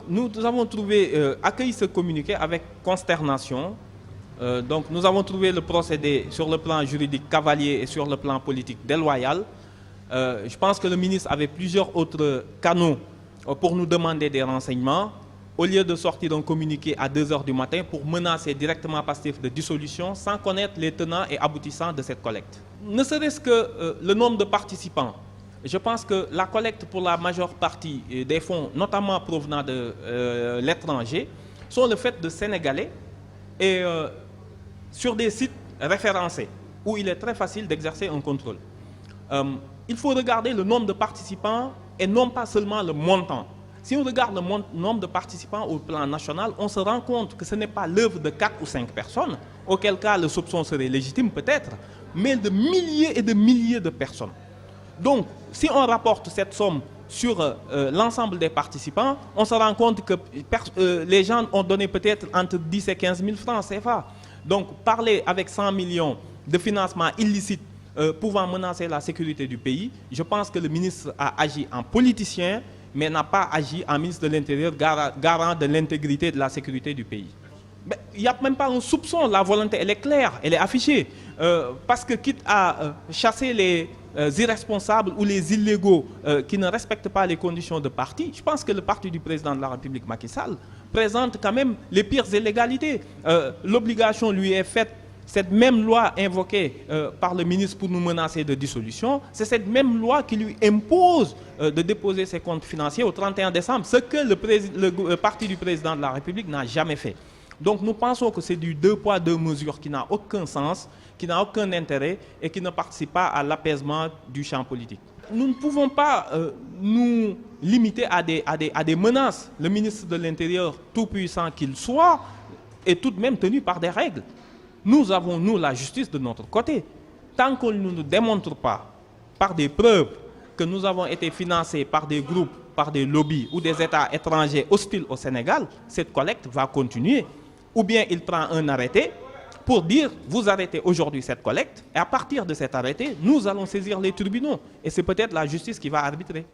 nous avons accueilli ce communiqué avec consternation. Donc, nous avons trouvé le procédé sur le plan juridique cavalier et sur le plan politique déloyal. Je pense que le ministre avait plusieurs autres canaux pour nous demander des renseignements, au lieu de sortir un communiqué à 2 h du matin pour menacer directement Pastef de dissolution sans connaître les tenants et aboutissants de cette collecte. Ne serait-ce que le nombre de participants. Je pense que la collecte pour la majeure partie des fonds, notamment provenant de l'étranger, sont le fait de Sénégalais et sur des sites référencés où il est très facile d'exercer un contrôle. Il faut regarder le nombre de participants et non pas seulement le montant. Si on regarde le nombre de participants au plan national, on se rend compte que ce n'est pas l'œuvre de 4 ou 5 personnes, auquel cas le soupçon serait légitime peut-être, mais de milliers et de milliers de personnes. Donc, si on rapporte cette somme sur l'ensemble des participants, on se rend compte que les gens ont donné peut-être entre 10 et 15 000 francs CFA. Donc, parler avec 100 millions de financement illicite pouvant menacer la sécurité du pays, je pense que le ministre a agi en politicien, mais n'a pas agi en ministre de l'Intérieur, garant de l'intégrité et de la sécurité du pays. Il n'y a même pas un soupçon, la volonté, elle est claire, elle est affichée. Parce que quitte à chasser les irresponsables ou les illégaux qui ne respectent pas les conditions de parti, je pense que le parti du président de la République, Macky Sall, présente quand même les pires illégalités. L'obligation lui est faite. Cette même loi invoquée par le ministre pour nous menacer de dissolution, c'est cette même loi qui lui impose de déposer ses comptes financiers au 31 décembre, ce que le parti du président de la République n'a jamais fait. Donc nous pensons que c'est du 2 poids 2 mesures qui n'a aucun sens, qui n'a aucun intérêt et qui ne participe pas à l'apaisement du champ politique. Nous ne pouvons pas nous limiter à des menaces. Le ministre de l'Intérieur, tout puissant qu'il soit, est tout de même tenu par des règles. Nous avons, nous, la justice de notre côté. Tant qu'on ne nous démontre pas, par des preuves, que nous avons été financés par des groupes, par des lobbies ou des États étrangers hostiles au Sénégal, cette collecte va continuer. Ou bien il prend un arrêté pour dire, vous arrêtez aujourd'hui cette collecte, et à partir de cet arrêté, nous allons saisir les tribunaux. Et c'est peut-être la justice qui va arbitrer.